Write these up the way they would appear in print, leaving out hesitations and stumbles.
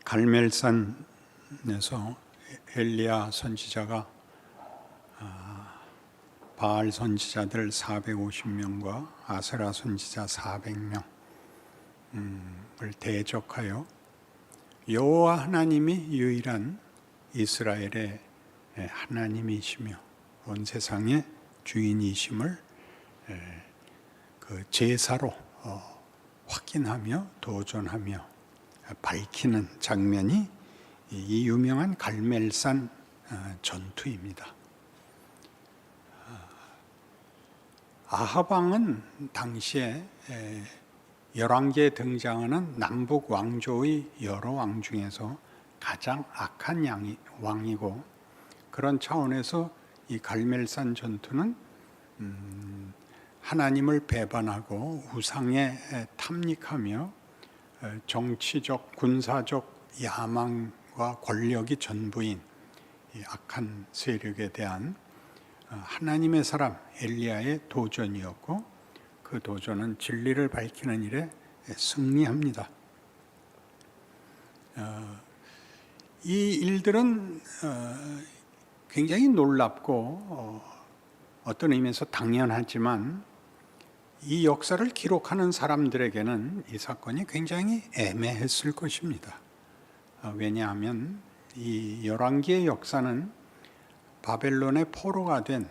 갈멜산에서 엘리야 선지자가 바알 선지자들 450명과 아세라 선지자 400명을 대적하여 여호와 하나님이 유일한 이스라엘의 하나님이시며 온 세상의 주인이심을 그 제사로 확인하며 도전하며 밝히는 장면이 이 유명한 갈멜산 전투입니다. 아합 왕은 당시에 열왕기에 등장하는 남북 왕조의 여러 왕 중에서 가장 악한 왕이고, 그런 차원에서 이 갈멜산 전투는 하나님을 배반하고 우상에 탐닉하며 정치적, 군사적 야망과 권력이 전부인 이 악한 세력에 대한 하나님의 사람 엘리야의 도전이었고, 그 도전은 진리를 밝히는 일에 승리합니다. 이 일들은 굉장히 놀랍고 어떤 의미에서 당연하지만 이 역사를 기록하는 사람들에게는 이 사건이 굉장히 애매했을 것입니다. 왜냐하면 이 열왕기의 역사는 바벨론의 포로가 된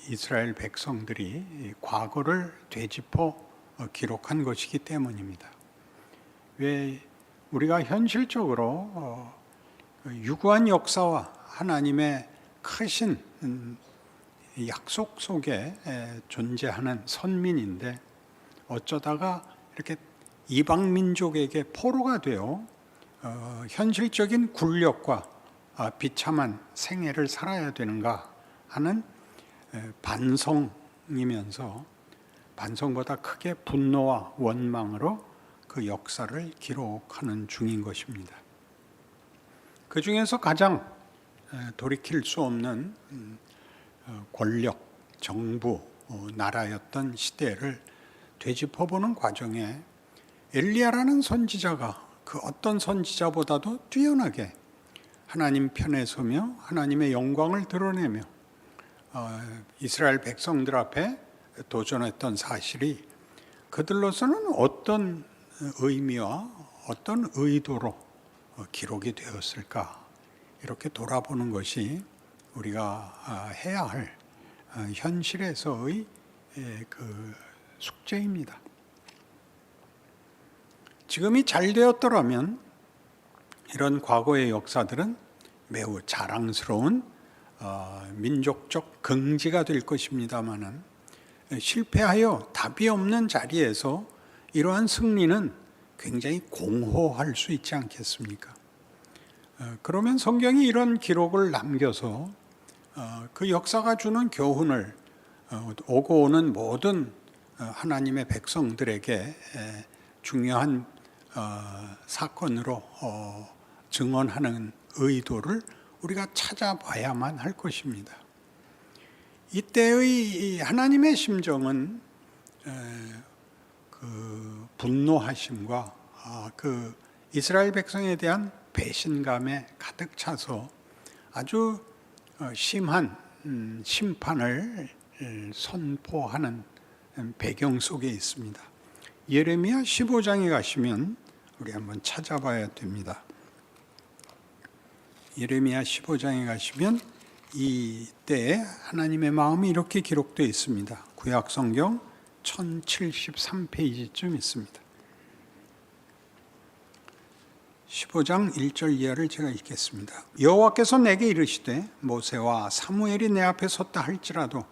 이스라엘 백성들이 과거를 되짚어 기록한 것이기 때문입니다. 왜 우리가 현실적으로 유구한 역사와 하나님의 크신 약속 속에 존재하는 선민인데 어쩌다가 이렇게 이방 민족에게 포로가 되어 현실적인 굴력과 비참한 생애를 살아야 되는가 하는 반성이면서 반성보다 크게 분노와 원망으로 그 역사를 기록하는 중인 것입니다. 그 중에서 가장 돌이킬 수 없는 권력, 정부, 나라였던 시대를 되짚어보는 과정에 엘리야라는 선지자가 그 어떤 선지자보다도 뛰어나게 하나님 편에 서며 하나님의 영광을 드러내며 이스라엘 백성들 앞에 도전했던 사실이 그들로서는 어떤 의미와 어떤 의도로 기록이 되었을까, 이렇게 돌아보는 것이 우리가 해야 할 현실에서의 그 숙제입니다. 지금이 잘 되었더라면 이런 과거의 역사들은 매우 자랑스러운 민족적 긍지가 될 것입니다마는 실패하여 답이 없는 자리에서 이러한 승리는 굉장히 공허할 수 있지 않겠습니까? 그러면 성경이 이런 기록을 남겨서 그 역사가 주는 교훈을 오고 오는 모든 하나님의 백성들에게 중요한 사건으로 증언하는 의도를 우리가 찾아봐야만 할 것입니다. 이때의 하나님의 심정은 그 분노하심과 그 이스라엘 백성에 대한 배신감에 가득 차서 아주 심한 심판을 선포하는 배경 속에 있습니다. 예레미야 15장에 가시면 우리 한번 찾아봐야 됩니다. 예레미야 15장에 가시면 이때에 하나님의 마음이 이렇게 기록되어 있습니다. 구약 성경 1073페이지쯤 있습니다. 15장 1절 이하를 제가 읽겠습니다. 여호와께서 내게 이르시되 모세와 사무엘이 내 앞에 섰다 할지라도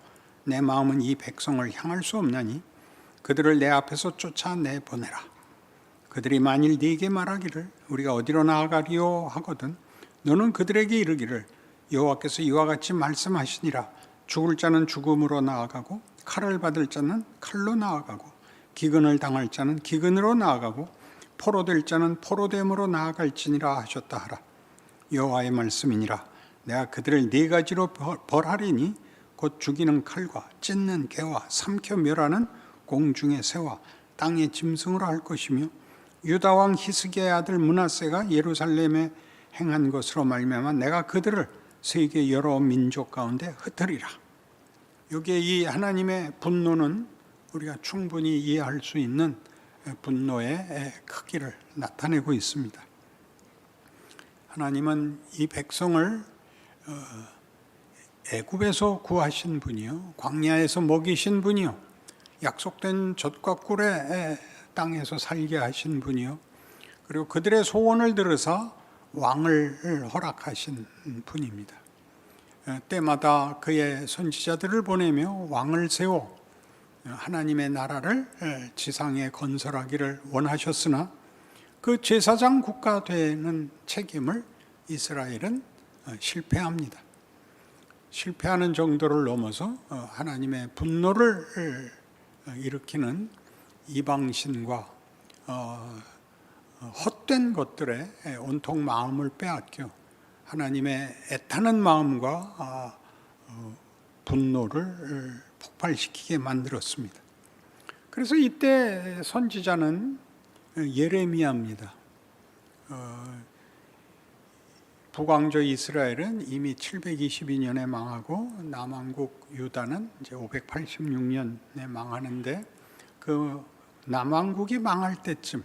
내 마음은 이 백성을 향할 수 없나니 그들을 내 앞에서 쫓아내보내라. 그들이 만일 네게 말하기를 우리가 어디로 나아가리요 하거든 너는 그들에게 이르기를 여호와께서 이와 같이 말씀하시니라. 죽을 자는 죽음으로 나아가고 칼을 받을 자는 칼로 나아가고 기근을 당할 자는 기근으로 나아가고 포로될 자는 포로됨으로 나아갈지니라 하셨다 하라. 여호와의 말씀이니라. 내가 그들을 네 가지로 벌하리니 곧 죽이는 칼과 찢는 개와 삼켜 멸하는 공중의 새와 땅의 짐승으로 할 것이며 유다 왕 히스기야의 아들 므낫세가 예루살렘에 행한 것으로 말미암아 내가 그들을 세계 여러 민족 가운데 흩으리라. 여기에 이 하나님의 분노는 우리가 충분히 이해할 수 있는 분노의 크기를 나타내고 있습니다. 하나님은 이 백성을 애굽에서 구하신 분이요, 광야에서 먹이신 분이요, 약속된 젖과 꿀의 땅에서 살게 하신 분이요, 그리고 그들의 소원을 들으사 왕을 허락하신 분입니다. 때마다 그의 선지자들을 보내며 왕을 세워 하나님의 나라를 지상에 건설하기를 원하셨으나 그 제사장 국가 되는 책임을 이스라엘은 실패합니다. 실패하는 정도를 넘어서 하나님의 분노를 일으키는 이방신과 헛된 것들에 온통 마음을 빼앗겨 하나님의 애타는 마음과 분노를 폭발시키게 만들었습니다. 그래서 이때 선지자는 예레미야입니다. 북왕조 이스라엘은 이미 722년에 망하고 남왕국 유다는 이제 586년에 망하는데, 그 남왕국이 망할 때쯤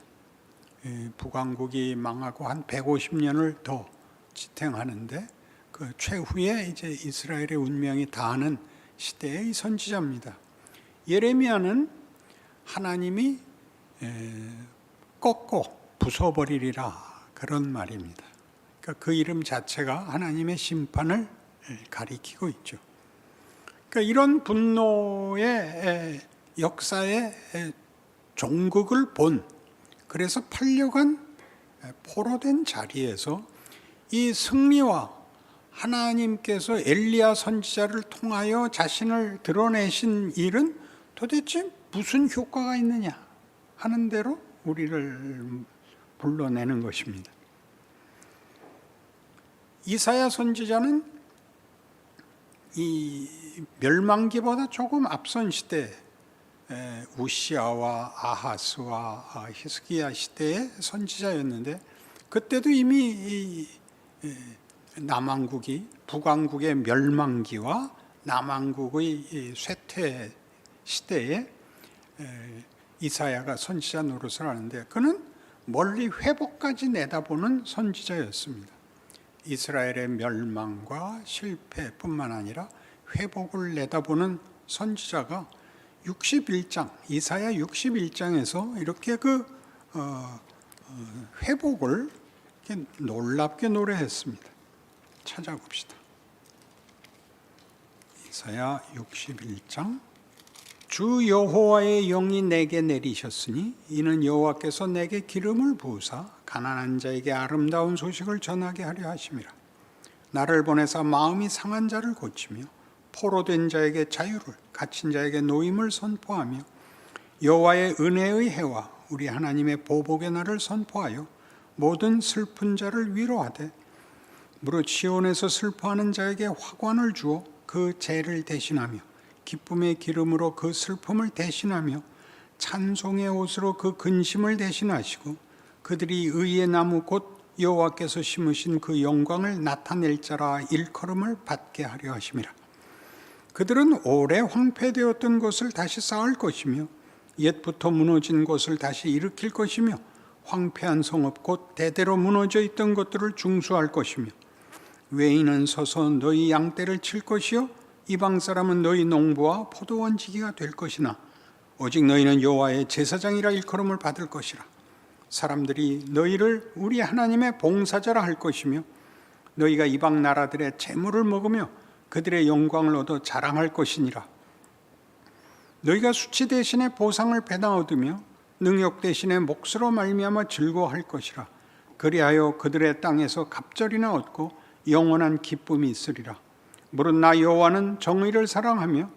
북왕국이 망하고 한 150년을 더 지탱하는데, 그 최후에 이제 이스라엘의 운명이 다하는 시대의 선지자입니다. 예레미야는 하나님이 꺾고 부숴버리리라, 그런 말입니다. 그러니까 그 이름 자체가 하나님의 심판을 가리키고 있죠. 그러니까 이런 분노의 역사의 종극을 본, 그래서 8년간 포로된 자리에서 이 승리와 하나님께서 엘리야 선지자를 통하여 자신을 드러내신 일은 도대체 무슨 효과가 있느냐 하는 대로 우리를 불러내는 것입니다. 이사야 선지자는 이 멸망기보다 조금 앞선 시대, 우시아와 아하스와 히스기야 시대의 선지자였는데, 그때도 이미 남왕국이, 북왕국의 멸망기와 남왕국의 쇠퇴 시대에 이사야가 선지자 노릇을 하는데, 그는 멀리 회복까지 내다보는 선지자였습니다. 이스라엘의 멸망과 실패뿐만 아니라 회복을 내다보는 선지자가 61장, 이사야 61장에서 이렇게 회복을 이렇게 놀랍게 노래했습니다. 찾아봅시다. 이사야 61장. 주 여호와의 영이 내게 내리셨으니 이는 여호와께서 내게 기름을 부으사 가난한 자에게 아름다운 소식을 전하게 하려 하심이라. 나를 보내사 마음이 상한 자를 고치며 포로된 자에게 자유를, 갇힌 자에게 노임을 선포하며 여호와의 은혜의 해와 우리 하나님의 보복의 날을 선포하여 모든 슬픈 자를 위로하되 무릇 시온에서 슬퍼하는 자에게 화관을 주어 그 죄를 대신하며 기쁨의 기름으로 그 슬픔을 대신하며 찬송의 옷으로 그 근심을 대신하시고 그들이 의의 나무 곧 여호와께서 심으신 그 영광을 나타낼 자라 일컬음을 받게 하려 하심이라. 그들은 오래 황폐되었던 것을 다시 쌓을 것이며 옛부터 무너진 것을 다시 일으킬 것이며 황폐한 성읍 곧 대대로 무너져 있던 것들을 중수할 것이며 외인은 서서 너희 양떼를 칠 것이요 이방 사람은 너희 농부와 포도원지기가 될 것이나 오직 너희는 여호와의 제사장이라 일컬음을 받을 것이라. 사람들이 너희를 우리 하나님의 봉사자라 할 것이며 너희가 이방 나라들의 재물을 먹으며 그들의 영광을 얻어 자랑할 것이니라. 너희가 수치 대신에 보상을 배당 얻으며 능욕 대신에 몫으로 말미암아 즐거워할 것이라. 그리하여 그들의 땅에서 갑절이나 얻고 영원한 기쁨이 있으리라. 무릇 나 여호와는 정의를 사랑하며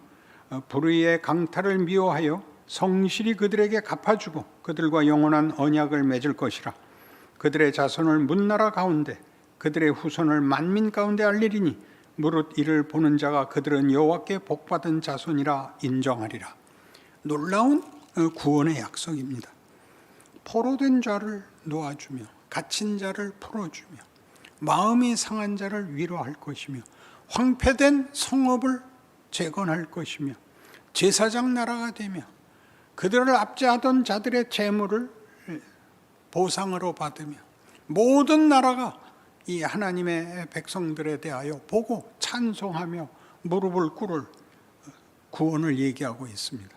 불의의 강탈을 미워하여 성실히 그들에게 갚아주고 그들과 영원한 언약을 맺을 것이라. 그들의 자손을 문나라 가운데 그들의 후손을 만민 가운데 알리리니 무릇 이를 보는 자가 그들은 여호와께 복받은 자손이라 인정하리라. 놀라운 구원의 약속입니다. 포로된 자를 놓아주며 갇힌 자를 풀어주며 마음이 상한 자를 위로할 것이며 황폐된 성읍을 재건할 것이며 제사장 나라가 되며 그들을 압제하던 자들의 재물을 보상으로 받으며 모든 나라가 이 하나님의 백성들에 대하여 보고 찬송하며 무릎을 꿇을 구원을 얘기하고 있습니다.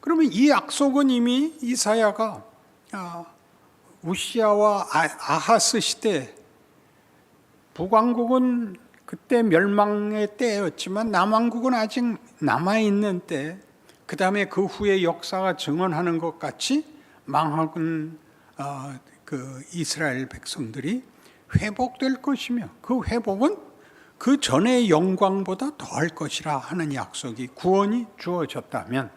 그러면 이 약속은 이미 이사야가 우시야와 아하스 시대, 북왕국은 그때 멸망의 때였지만 남왕국은 아직 남아있는 때, 그 다음에 그 후에 역사가 증언하는 것 같이 망한 그 이스라엘 백성들이 회복될 것이며 그 회복은 그 전의 영광보다 더할 것이라 하는 약속이, 구원이 주어졌다면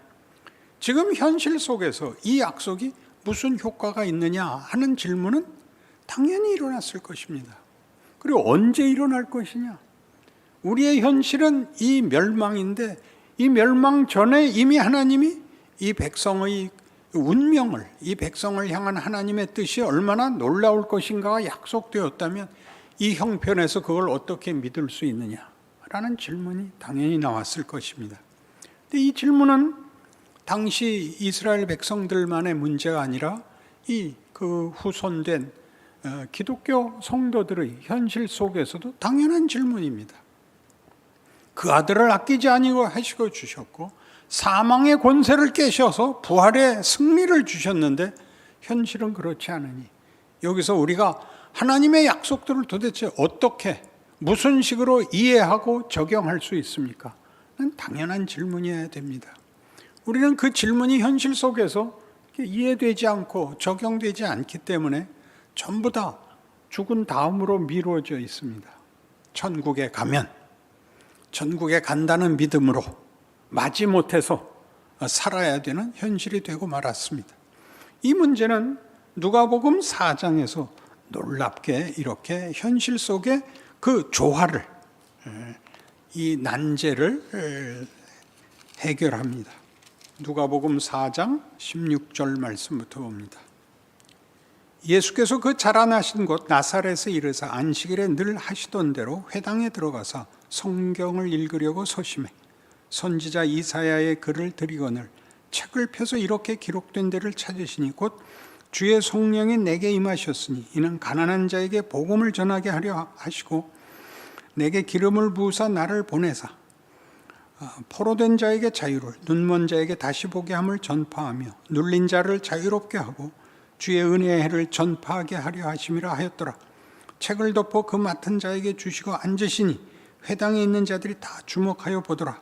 지금 현실 속에서 이 약속이 무슨 효과가 있느냐 하는 질문은 당연히 일어났을 것입니다. 그리고 언제 일어날 것이냐? 우리의 현실은 이 멸망인데 이 멸망 전에 이미 하나님이 이 백성의 운명을, 이 백성을 향한 하나님의 뜻이 얼마나 놀라울 것인가가 약속되었다면 이 형편에서 그걸 어떻게 믿을 수 있느냐라는 질문이 당연히 나왔을 것입니다. 근데 이 질문은 당시 이스라엘 백성들만의 문제가 아니라 이 그 후손된 기독교 성도들의 현실 속에서도 당연한 질문입니다. 그 아들을 아끼지 아니고 하시고 주셨고 사망의 권세를 깨셔서 부활의 승리를 주셨는데 현실은 그렇지 않으니 여기서 우리가 하나님의 약속들을 도대체 어떻게 무슨 식으로 이해하고 적용할 수 있습니까? 당연한 질문이어야 됩니다. 우리는 그 질문이 현실 속에서 이해되지 않고 적용되지 않기 때문에 전부 다 죽은 다음으로 미루어져 있습니다. 천국에 가면, 천국에 간다는 믿음으로 마지못해서 살아야 되는 현실이 되고 말았습니다. 이 문제는 누가복음 4장에서 놀랍게 이렇게 현실 속에 그 조화를, 이 난제를 해결합니다. 누가복음 4장 16절 말씀부터 봅니다. 예수께서 그 자라나신 곳 나사렛에 이르사 안식일에 늘 하시던 대로 회당에 들어가서 성경을 읽으려고 서심해 선지자 이사야의 글을 들이거늘 책을 펴서 이렇게 기록된 데를 찾으시니 곧 주의 성령이 내게 임하셨으니 이는 가난한 자에게 복음을 전하게 하려 하시고 내게 기름을 부으사 나를 보내사 포로된 자에게 자유를, 눈먼 자에게 다시 보게 함을 전파하며 눌린 자를 자유롭게 하고 주의 은혜의 해를 전파하게 하려 하심이라 하였더라. 책을 덮어 그 맡은 자에게 주시고 앉으시니 회당에 있는 자들이 다 주목하여 보더라.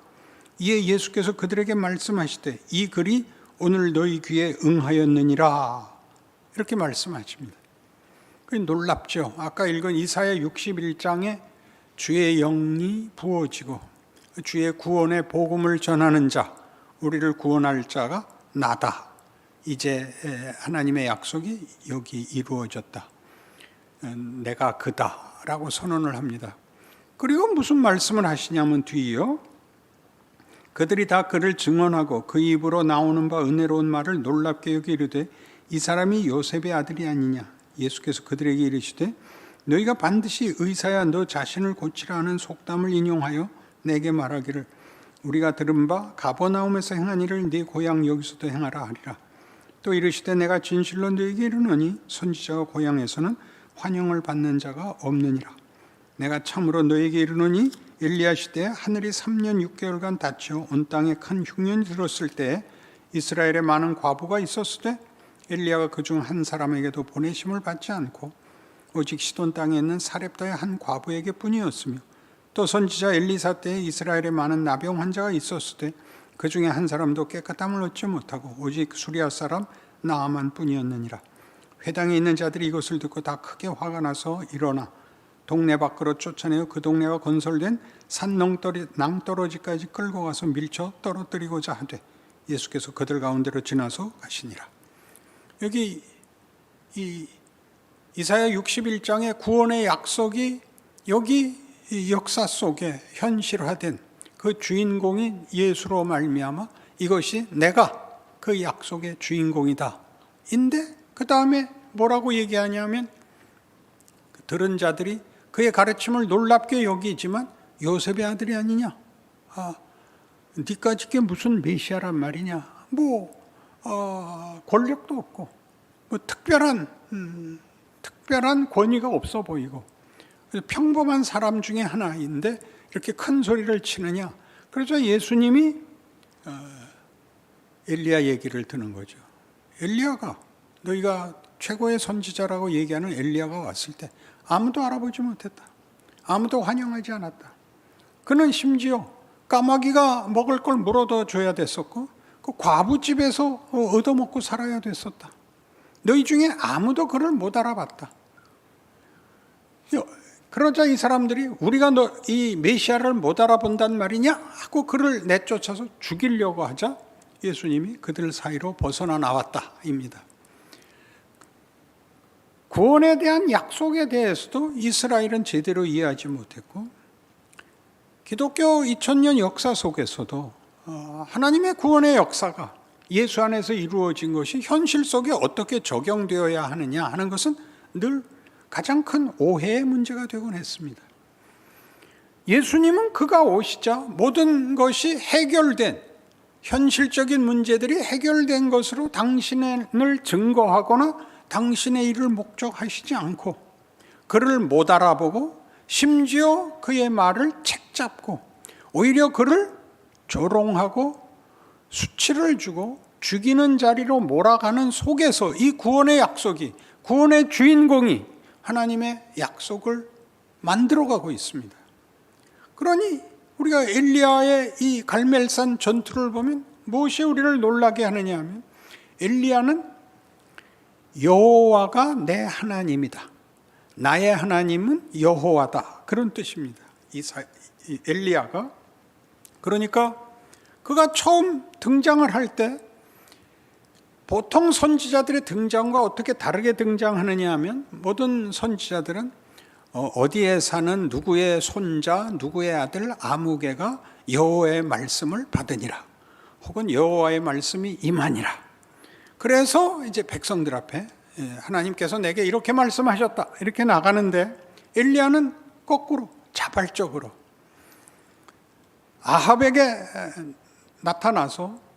이에 예수께서 그들에게 말씀하시되 이 글이 오늘 너희 귀에 응하였느니라. 이렇게 말씀하십니다. 놀랍죠. 아까 읽은 이사야 61장에 주의 영이 부어지고 주의 구원의 복음을 전하는 자, 우리를 구원할 자가 나다. 이제 하나님의 약속이 여기 이루어졌다. 내가 그다라고 선언을 합니다. 그리고 무슨 말씀을 하시냐면 뒤이요. 그들이 다 그를 증언하고 그 입으로 나오는 바 은혜로운 말을 놀랍게 여기 이르되 이 사람이 요셉의 아들이 아니냐. 예수께서 그들에게 이르시되 너희가 반드시 의사야 너 자신을 고치라 하는 속담을 인용하여 내게 말하기를 우리가 들은 바 가버나움에서 행한 일을 네 고향 여기서도 행하라 하리라. 또 이르시되 내가 진실로 너희에게 이르노니 선지자가 고향에서는 환영을 받는 자가 없느니라. 내가 참으로 너희에게 이르노니 엘리야 시대에 하늘이 3년 6개월간 닫혀 온 땅에 큰 흉년이 들었을 때 이스라엘에 많은 과부가 있었을 때 엘리야가 그중 한 사람에게도 보내심을 받지 않고 오직 시돈 땅에 있는 사렙다의 한 과부에게 뿐이었으며 또 선지자 엘리사 때에 이스라엘에 많은 나병 환자가 있었을 때 그 중에 한 사람도 깨끗함을 얻지 못하고 오직 수리아 사람 나아만 뿐이었느니라. 회당에 있는 자들이 이것을 듣고 다 크게 화가 나서 일어나 동네 밖으로 쫓아내어 그 동네가 건설된 산 낭떠러지까지 끌고 가서 밀쳐 떨어뜨리고자 하되 예수께서 그들 가운데로 지나서 가시니라. 여기 이 이사야 61장의 구원의 약속이 여기 이 역사 속에 현실화된 그 주인공인 예수로 말미암아 이것이 내가 그 약속의 주인공이다 인데 그 다음에 뭐라고 얘기하냐면 들은 자들이 그의 가르침을 놀랍게 여기지만 요셉의 아들이 아니냐? 니까지 게 무슨 메시아란 말이냐? 권력도 없고 특별한 권위가 없어 보이고 평범한 사람 중에 하나인데 이렇게 큰 소리를 치느냐? 그래서 예수님이 엘리야 얘기를 듣는 거죠. 엘리야가 너희가 최고의 선지자라고 얘기하는 엘리야가 왔을 때 아무도 알아보지 못했다. 아무도 환영하지 않았다. 그는 심지어 까마귀가 먹을 걸 물어다 줘야 됐었고 그 과부 집에서 얻어먹고 살아야 됐었다. 너희 중에 아무도 그를 못 알아봤다. 그러자 이 사람들이 우리가 이 메시아를 못 알아본단 말이냐 하고 그를 내쫓아서 죽이려고 하자 예수님이 그들 사이로 벗어나 나왔다입니다. 구원에 대한 약속에 대해서도 이스라엘은 제대로 이해하지 못했고 기독교 2000년 역사 속에서도 하나님의 구원의 역사가 예수 안에서 이루어진 것이 현실 속에 어떻게 적용되어야 하느냐 하는 것은 늘 가장 큰 오해의 문제가 되곤 했습니다. 예수님은 그가 오시자 모든 것이 해결된 현실적인 문제들이 해결된 것으로 당신을 증거하거나 당신의 일을 목적하시지 않고 그를 못 알아보고 심지어 그의 말을 책잡고 오히려 그를 조롱하고 수치를 주고 죽이는 자리로 몰아가는 속에서 이 구원의 약속이 구원의 주인공이 하나님의 약속을 만들어가고 있습니다. 그러니 우리가 엘리야의 이 갈멜산 전투를 보면 무엇이 우리를 놀라게 하느냐 하면 엘리야는 여호와가 내 하나님이다. 나의 하나님은 여호와다. 그런 뜻입니다. 이 엘리야가. 그러니까 그가 처음 등장을 할 때 보통 선지자들의 등장과 어떻게 다르게 등장하느냐 하면 모든 선지자들은 어디에 사는 누구의 손자 누구의 아들 아무개가 여호와의 말씀을 받으니라 혹은 여호와의 말씀이 임하니라. 그래서 이제 백성들 앞에 하나님께서 내게 이렇게 말씀하셨다 이렇게 나가는데 엘리야는 거꾸로 자발적으로 아합에게 나타나서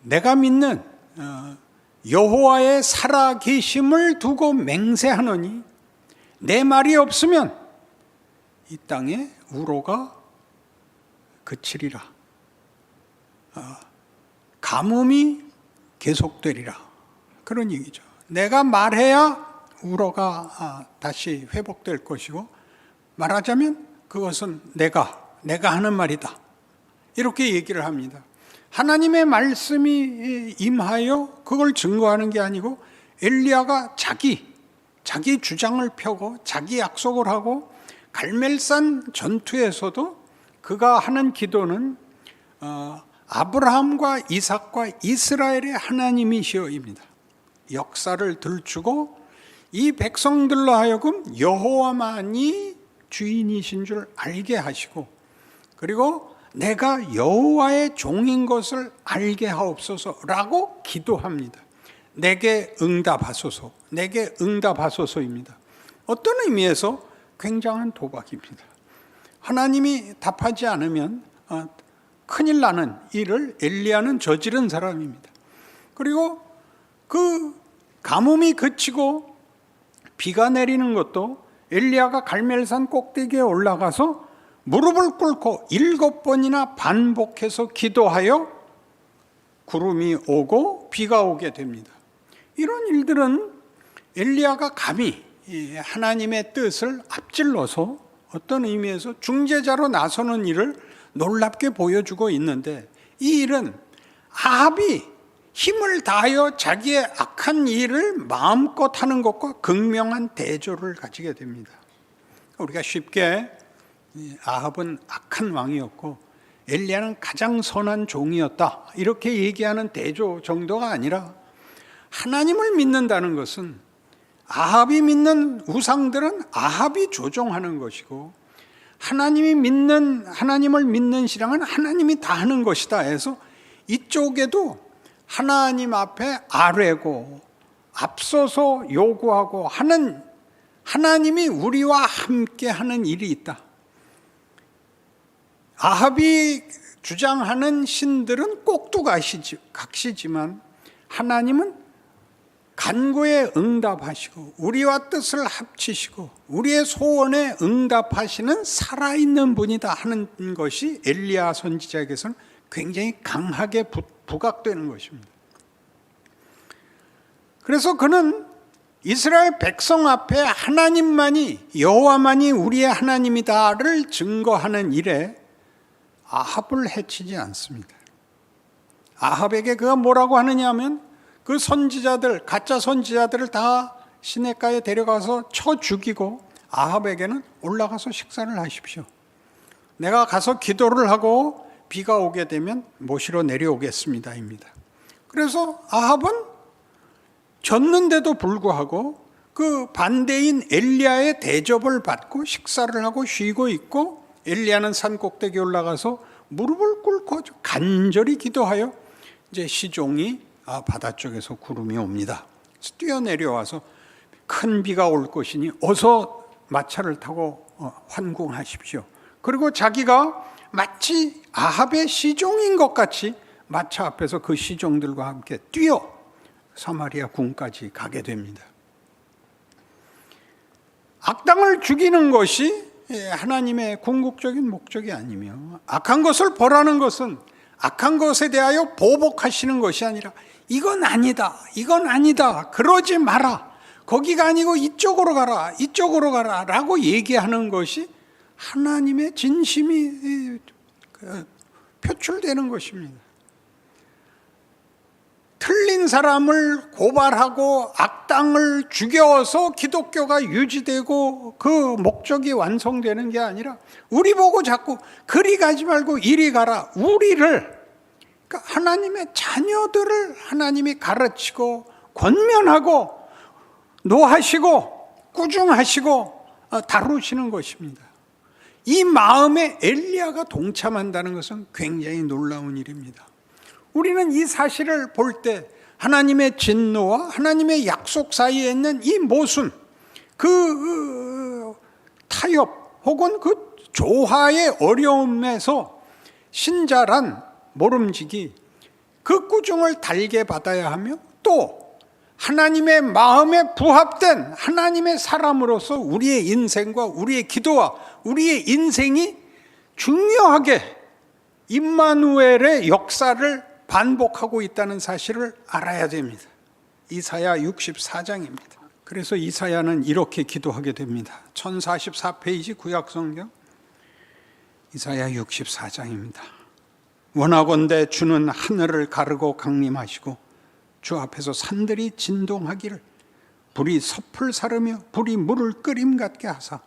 내가 믿는 여호와의 살아계심을 두고 맹세하노니 내 말이 없으면 이 땅에 우로가 그치리라. 가뭄이 계속되리라. 그런 얘기죠. 내가 말해야 우로가 다시 회복될 것이고 말하자면 그것은 내가 하는 말이다. 이렇게 얘기를 합니다. 하나님의 말씀이 임하여 그걸 증거하는 게 아니고 엘리야가 자기 주장을 펴고 자기 약속을 하고 갈멜산 전투에서도 그가 하는 기도는 아브라함과 이삭과 이스라엘의 하나님이시여입니다. 역사를 들추고 이 백성들로 하여금 여호와만이 주인이신 줄 알게 하시고 그리고 내가 여호와의 종인 것을 알게 하옵소서라고 기도합니다. 내게 응답하소서, 내게 응답하소서입니다. 어떤 의미에서 굉장한 도박입니다. 하나님이 답하지 않으면 큰일 나는 일을 엘리야는 저지른 사람입니다. 그리고 그 가뭄이 그치고 비가 내리는 것도 엘리야가 갈멜산 꼭대기에 올라가서 무릎을 꿇고 7번이나 반복해서 기도하여 구름이 오고 비가 오게 됩니다. 이런 일들은 엘리야가 감히 하나님의 뜻을 앞질러서 어떤 의미에서 중재자로 나서는 일을 놀랍게 보여주고 있는데 이 일은 아합이 힘을 다하여 자기의 악한 일을 마음껏 하는 것과 극명한 대조를 가지게 됩니다. 우리가 쉽게 아합은 악한 왕이었고 엘리야는 가장 선한 종이었다 이렇게 얘기하는 대조 정도가 아니라 하나님을 믿는다는 것은 아합이 믿는 우상들은 아합이 조종하는 것이고 하나님을 믿는 신앙은 하나님이 다 하는 것이다 해서 이쪽에도 하나님 앞에 아뢰고 앞서서 요구하고 하는, 하나님이 우리와 함께 하는 일이 있다. 아합이 주장하는 신들은 꼭두각시지만 하나님은 간구에 응답하시고 우리와 뜻을 합치시고 우리의 소원에 응답하시는 살아있는 분이다 하는 것이 엘리야 선지자에게서는 굉장히 강하게 부각되는 것입니다. 그래서 그는 이스라엘 백성 앞에 하나님만이, 여호와만이 우리의 하나님이다를 증거하는 일에 아합을 해치지 않습니다. 아합에게 그가 뭐라고 하느냐 하면 그 선지자들, 가짜 선지자들을 다 시냇가에 데려가서 쳐 죽이고 아합에게는 올라가서 식사를 하십시오. 내가 가서 기도를 하고 비가 오게 되면 모시러 내려오겠습니다 입니다. 그래서 아합은 졌는데도 불구하고 그 반대인 엘리야의 대접을 받고 식사를 하고 쉬고 있고, 엘리야는 산 꼭대기에 올라가서 무릎을 꿇고 간절히 기도하여 이제 시종이 바다 쪽에서 구름이 옵니다. 뛰어내려와서 큰 비가 올 것이니 어서 마차를 타고 환궁하십시오. 그리고 자기가 마치 아합의 시종인 것 같이 마차 앞에서 그 시종들과 함께 뛰어 사마리아 궁까지 가게 됩니다. 악당을 죽이는 것이 하나님의 궁극적인 목적이 아니며, 악한 것을 벌하는 것은 악한 것에 대하여 보복하시는 것이 아니라 이건 아니다, 이건 아니다, 그러지 마라, 거기가 아니고 이쪽으로 가라, 이쪽으로 가라 라고 얘기하는 것이 하나님의 진심이 표출되는 것입니다. 틀린 사람을 고발하고 악당을 죽여서 기독교가 유지되고 그 목적이 완성되는 게 아니라, 우리 보고 자꾸 그리 가지 말고 이리 가라, 우리를, 그러니까 하나님의 자녀들을 하나님이 가르치고 권면하고 노하시고 꾸중하시고 다루시는 것입니다. 이 마음에 엘리야가 동참한다는 것은 굉장히 놀라운 일입니다. 우리는 이 사실을 볼 때 하나님의 진노와 하나님의 약속 사이에 있는 이 모순, 그 타협 혹은 그 조화의 어려움에서 신자란 모름지기 그 꾸중을 달게 받아야 하며, 또 하나님의 마음에 부합된 하나님의 사람으로서 우리의 인생과 우리의 기도와 우리의 인생이 중요하게 임마누엘의 역사를 반복하고 있다는 사실을 알아야 됩니다. 이사야 64장입니다. 그래서 이사야는 이렇게 기도하게 됩니다. 1044페이지 구약성경 이사야 64장입니다. 원하건대 주는 하늘을 가르고 강림하시고 주 앞에서 산들이 진동하기를, 불이 섭을 사르며 불이 물을 끓임 같게 하사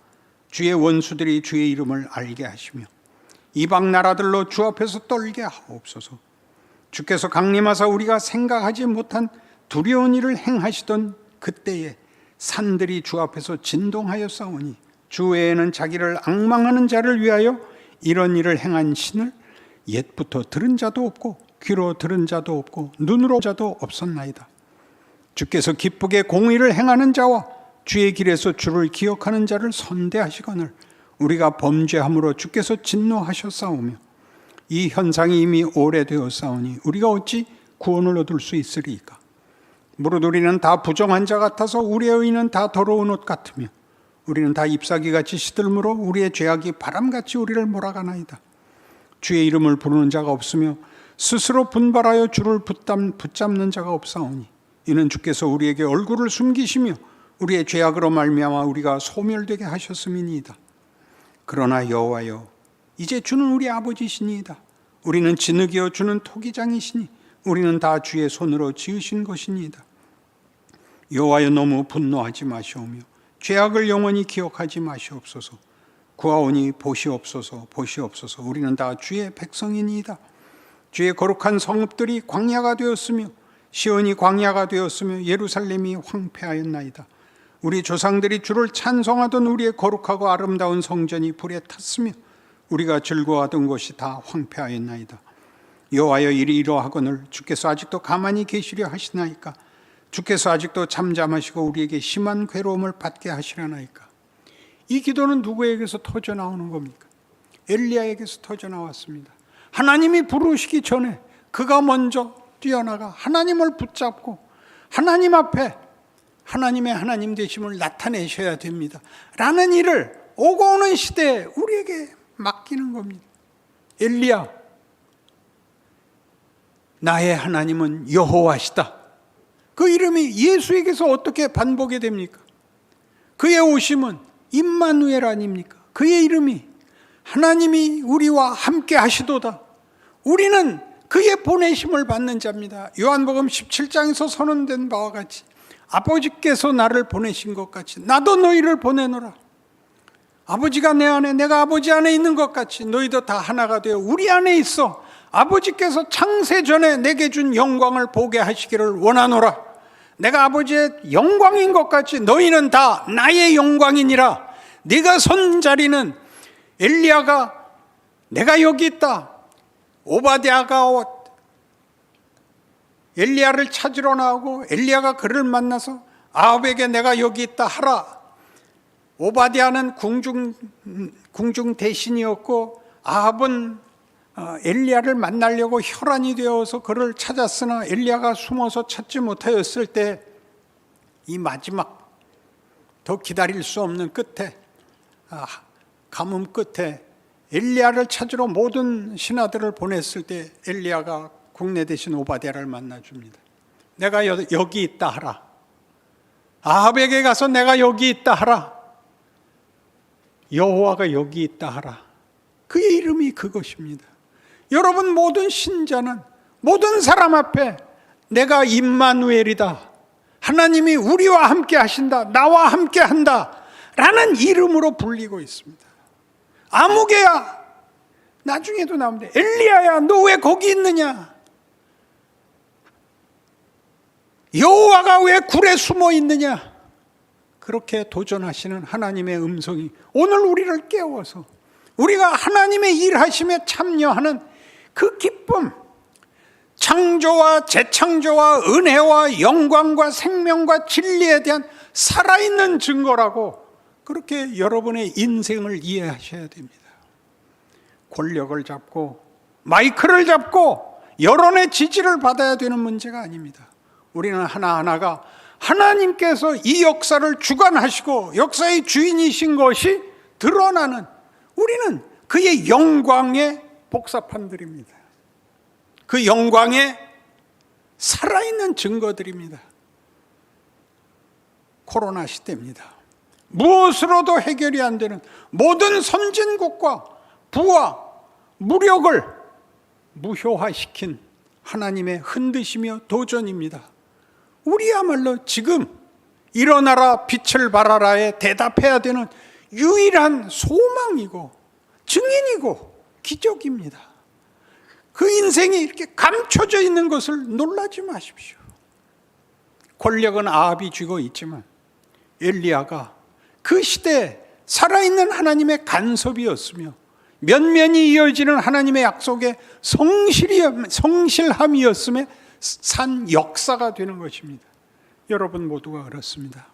주의 원수들이 주의 이름을 알게 하시며 이방 나라들로 주 앞에서 떨게 하옵소서. 주께서 강림하사 우리가 생각하지 못한 두려운 일을 행하시던 그때에 산들이 주 앞에서 진동하였사오니, 주 외에는 자기를 앙망하는 자를 위하여 이런 일을 행한 신을 옛부터 들은 자도 없고 귀로 들은 자도 없고 눈으로 자도 없었나이다. 주께서 기쁘게 공의를 행하는 자와 주의 길에서 주를 기억하는 자를 선대하시거늘 우리가 범죄함으로 주께서 진노하셨사오며 이 현상이 이미 오래되었사오니 우리가 어찌 구원을 얻을 수 있으리이까. 무릇 우리는 다 부정한 자 같아서 우리의 의는 다 더러운 옷 같으며 우리는 다 잎사귀같이 시들므로 우리의 죄악이 바람같이 우리를 몰아가나이다. 주의 이름을 부르는 자가 없으며 스스로 분발하여 주를 붙잡는 자가 없사오니 이는 주께서 우리에게 얼굴을 숨기시며 우리의 죄악으로 말미암아 우리가 소멸되게 하셨음이니이다. 그러나 여호와여, 이제 주는 우리 아버지시니이다. 우리는 진흙이여 주는 토기장이시니 우리는 다 주의 손으로 지으신 것이니이다. 여호와여, 너무 분노하지 마시오며 죄악을 영원히 기억하지 마시옵소서. 구하오니 보시옵소서, 보시옵소서. 우리는 다 주의 백성이니이다. 주의 거룩한 성읍들이 광야가 되었으며 시온이 광야가 되었으며 예루살렘이 황폐하였나이다. 우리 조상들이 주를 찬송하던 우리의 거룩하고 아름다운 성전이 불에 탔으며 우리가 즐거워하던 곳이 다 황폐하였나이다. 여호와여 이리 이러하거늘 주께서 아직도 가만히 계시려 하시나이까? 주께서 아직도 잠잠하시고 우리에게 심한 괴로움을 받게 하시려나이까? 이 기도는 누구에게서 터져 나오는 겁니까? 엘리야에게서 터져 나왔습니다. 하나님이 부르시기 전에 그가 먼저 뛰어나가 하나님을 붙잡고 하나님 앞에 하나님의 하나님 되심을 나타내셔야 됩니다 라는 일을 오고 오는 시대에 우리에게 맡기는 겁니다. 엘리야, 나의 하나님은 여호와시다. 그 이름이 예수에게서 어떻게 반복이 됩니까? 그의 오심은 임마누엘 아닙니까? 그의 이름이 하나님이 우리와 함께 하시도다. 우리는 그의 보내심을 받는 자입니다. 요한복음 17장에서 선언된 바와 같이 아버지께서 나를 보내신 것 같이 나도 너희를 보내노라. 아버지가 내 안에 내가 아버지 안에 있는 것 같이 너희도 다 하나가 되어 우리 안에 있어 아버지께서 창세 전에 내게 준 영광을 보게 하시기를 원하노라. 내가 아버지의 영광인 것 같이 너희는 다 나의 영광이니라. 네가 선 자리는 엘리야가 내가 여기 있다. 오바댜가 엘리야를 찾으러 나오고 엘리야가 그를 만나서 아합에게 내가 여기 있다 하라. 오바댜는 궁중 대신이었고 아합은 엘리야를 만나려고 혈안이 되어서 그를 찾았으나 엘리야가 숨어서 찾지 못하였을 때 이 마지막 더 기다릴 수 없는 끝에 가뭄 끝에 엘리야를 찾으러 모든 신하들을 보냈을 때 엘리야가 국내 대신 오바댜를 만나줍니다. 내가 여기 있다 하라. 아합에게 가서 내가 여기 있다 하라. 여호와가 여기 있다 하라. 그의 이름이 그것입니다. 여러분 모든 신자는 모든 사람 앞에 내가 임마누엘이다. 하나님이 우리와 함께 하신다. 나와 함께 한다. 라는 이름으로 불리고 있습니다. 아무개야. 나중에도 나옵니다. 엘리야야 너 왜 거기 있느냐? 여호와가 왜 굴에 숨어 있느냐? 그렇게 도전하시는 하나님의 음성이 오늘 우리를 깨워서 우리가 하나님의 일하심에 참여하는 그 기쁨, 창조와 재창조와 은혜와 영광과 생명과 진리에 대한 살아있는 증거라고 그렇게 여러분의 인생을 이해하셔야 됩니다. 권력을 잡고 마이크를 잡고 여론의 지지를 받아야 되는 문제가 아닙니다. 우리는 하나하나가 하나님께서 이 역사를 주관하시고 역사의 주인이신 것이 드러나는 우리는 그의 영광의 복사판들입니다. 그 영광의 살아있는 증거들입니다. 코로나 시대입니다. 무엇으로도 해결이 안 되는 모든 선진국과 부와 무력을 무효화시킨 하나님의 흔드시며 도전입니다. 우리야말로 지금 일어나라 빛을 발하라에 대답해야 되는 유일한 소망이고 증인이고 기적입니다. 그 인생이 이렇게 감춰져 있는 것을 놀라지 마십시오. 권력은 아합이 쥐고 있지만 엘리야가 그 시대에 살아있는 하나님의 간섭이었으며 면면이 이어지는 하나님의 약속의 성실함이었음에 산 역사가 되는 것입니다. 여러분 모두가 그렇습니다.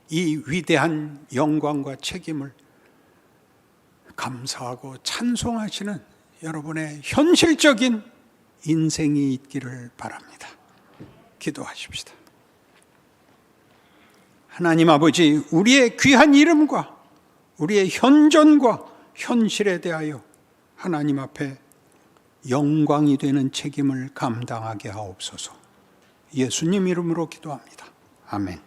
이 위대한 영광과 책임을 감사하고 찬송하시는 여러분의 현실적인 인생이 있기를 바랍니다. 기도하십시다. 하나님 아버지, 우리의 귀한 이름과 우리의 현존과 현실에 대하여 하나님 앞에 영광이 되는 책임을 감당하게 하옵소서. 예수님 이름으로 기도합니다. 아멘.